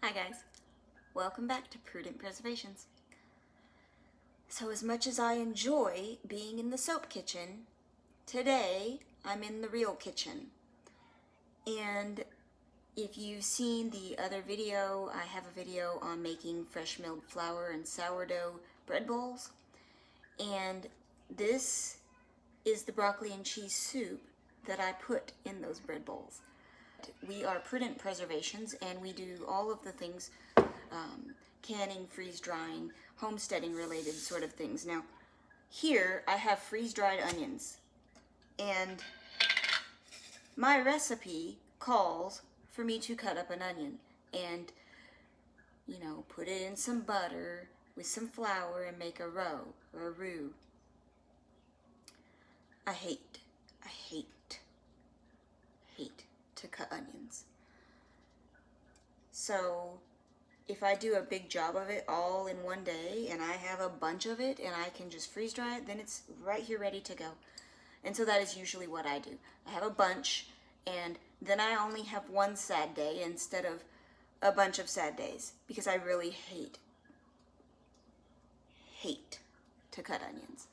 Hi guys, welcome back to Prudent Preservations. So as much as I enjoy being in the soap kitchen, today I'm in the real kitchen. And if you've seen the other video, I have a video on making fresh milled flour and sourdough bread bowls. And this is the broccoli and cheese soup that I put in those bread bowls. We are Prudent Preservations and we do all of the things canning, freeze drying, homesteading related sort of things. Now, here I have freeze dried onions, and my recipe calls for me to cut up an onion and, put it in some butter with some flour and make a roux. I hate to cut onions. So if I do a big job of it all in one day and I have a bunch of it and I can just freeze dry it, then it's right here ready to go. And so that is usually what I do. I have a bunch and then I only have one sad day instead of a bunch of sad days because I really hate to cut onions.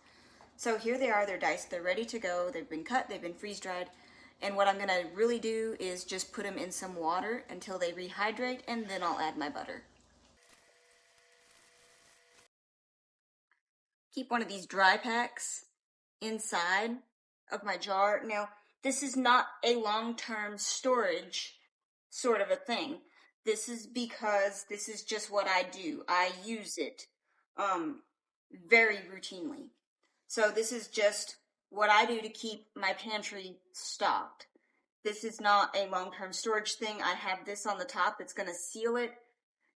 So here they are, they're diced, they're ready to go, they've been cut, they've been freeze dried. And what I'm gonna really do is just put them in some water until they rehydrate, and then I'll add my butter. Keep one of these dry packs inside of my jar. Now, this is not a long-term storage sort of a thing. This is because this is just what I do. I use it very routinely. So this is just what I do to keep my pantry stocked. This is not a long-term storage thing. I have this on the top that's going to seal it.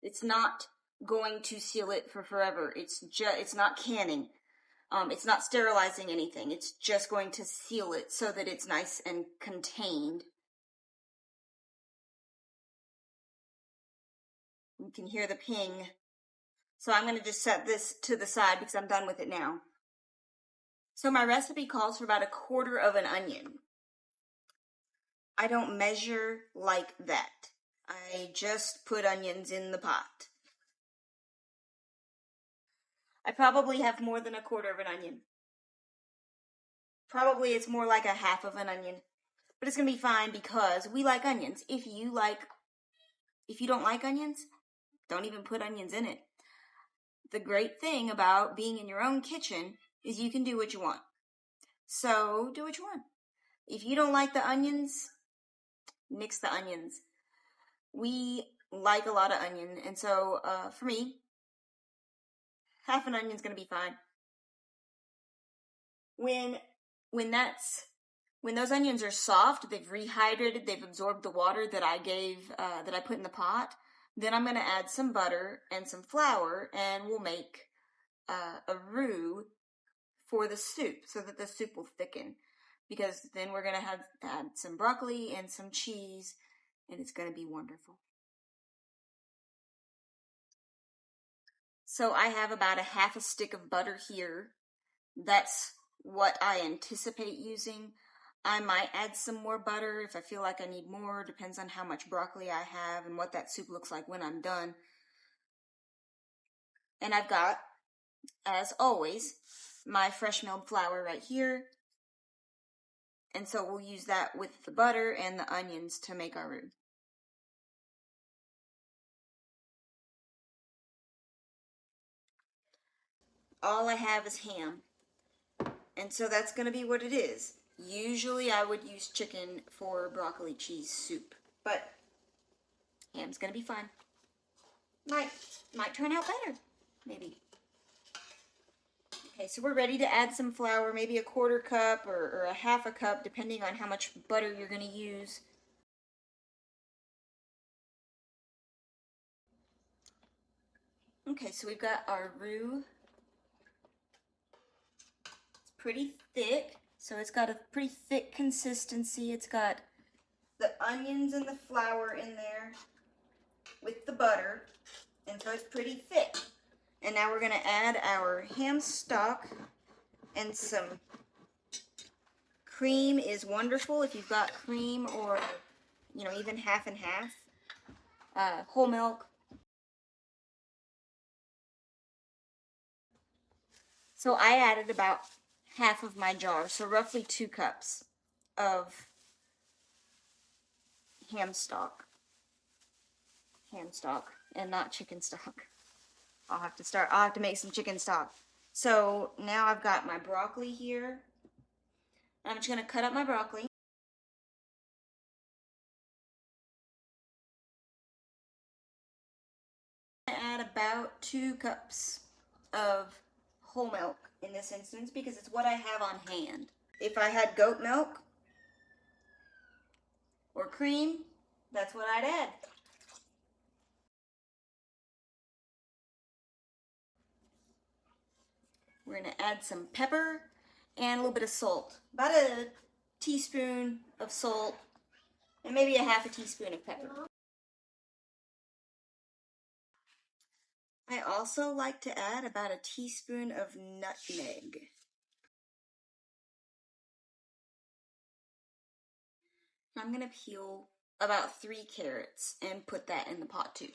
It's not going to seal it for forever. It's not canning. It's not sterilizing anything. It's just going to seal it so that it's nice and contained. You can hear the ping. So I'm going to just set this to the side because I'm done with it now. So my recipe calls for about 1/4 of an onion. I don't measure like that. I just put onions in the pot. I probably have more than 1/4 of an onion. Probably it's more like 1/2 of an onion. But it's going to be fine because we like onions. If you don't like onions, don't even put onions in it. The great thing about being in your own kitchen is you can do what you want. So do what you want. If you don't like the onions, nix the onions. We like a lot of onion, and so for me, 1/2 an onion is going to be fine. When those onions are soft, they've rehydrated, they've absorbed the water that I put in the pot, then I'm going to add some butter and some flour, and we'll make a roux for the soup so that the soup will thicken. Because then we're going to add some broccoli and some cheese, and it's going to be wonderful. So I have about 1/2 stick of butter here. That's what I anticipate using. I might add some more butter if I feel like I need more. Depends on how much broccoli I have and what that soup looks like when I'm done. And I've got, as always, my fresh milled flour right here. And so we'll use that with the butter and the onions to make our roux. All I have is ham. And so that's going to be what it is. Usually I would use chicken for broccoli cheese soup, but ham's going to be fine. Might turn out better, maybe. Okay, so we're ready to add some flour, maybe 1/4 cup or 1/2 cup, depending on how much butter you're going to use. Okay, so we've got our roux. It's pretty thick, so it's got a pretty thick consistency. It's got the onions and the flour in there with the butter, and so it's pretty thick. And now we're going to add our ham stock and some cream is wonderful if you've got cream, or even half and half. Whole milk, So I added about half of my jar, so roughly 2 cups of ham stock. Ham stock and not chicken stock. I'll have to make some chicken stock. So now I've got my broccoli here. I'm just going to cut up my broccoli. Add about 2 cups of whole milk in this instance because it's what I have on hand. If I had goat milk or cream, that's what I'd add. We're going to add some pepper and a little bit of salt. About a teaspoon of salt and maybe a half a teaspoon of pepper. I also like to add about a teaspoon of nutmeg. I'm going to peel about 3 carrots and put that in the pot too.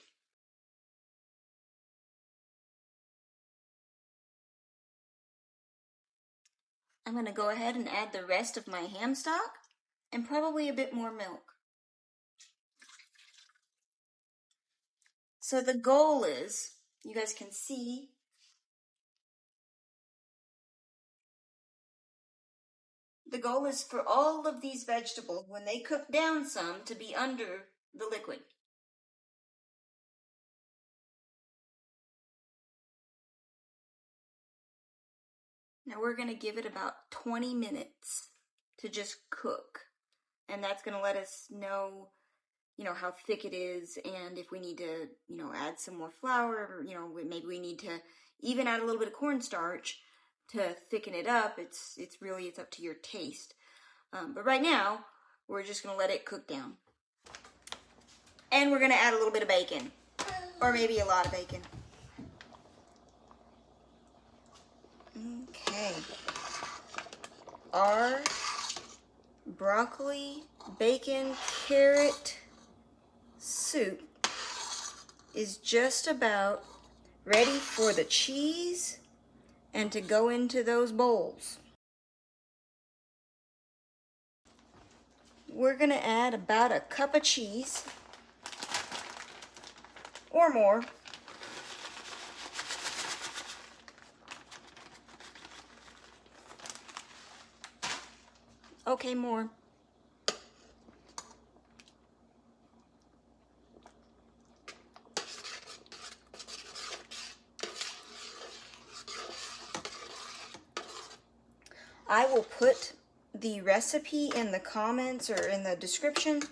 I'm going to go ahead and add the rest of my ham stock and probably a bit more milk. So the goal is, you guys can see, the goal is for all of these vegetables, when they cook down some, to be under the liquid. Now we're going to give it about 20 minutes to just cook. And that's going to let us know, how thick it is, and if we need to, add some more flour, or, maybe we need to even add a little bit of cornstarch to thicken it up. It's up to your taste. But right now, we're just going to let it cook down. And we're going to add a little bit of bacon, or maybe a lot of bacon. Okay. Our broccoli, bacon, carrot soup is just about ready for the cheese and to go into those bowls. We're going to add about a cup of cheese or more. Okay, more. I will put the recipe in the comments or in the description,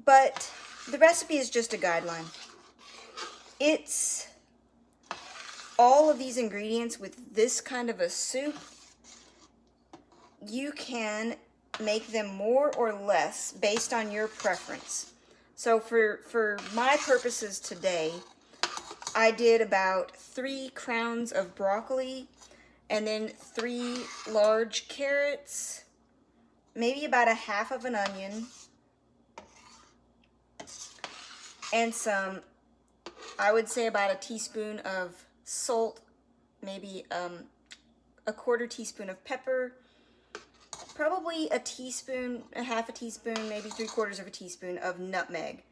but the recipe is just a guideline. It's all of these ingredients with this kind of a soup. You can make them more or less based on your preference. So for my purposes today, I did about 3 crowns of broccoli, and then 3 large carrots, maybe about a half of an onion, and some, I would say about a teaspoon of salt, maybe a quarter teaspoon of pepper, probably a teaspoon, a half a teaspoon, maybe 3/4 of a teaspoon of nutmeg.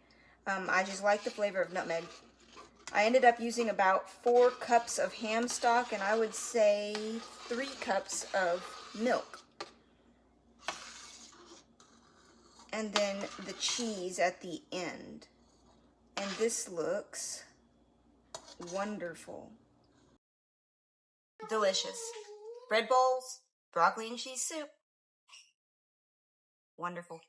I just like the flavor of nutmeg. I ended up using about 4 cups of ham stock, and I would say 3 cups of milk. And then the cheese at the end. And this looks wonderful. Delicious. Bread bowls, broccoli and cheese soup. Wonderful.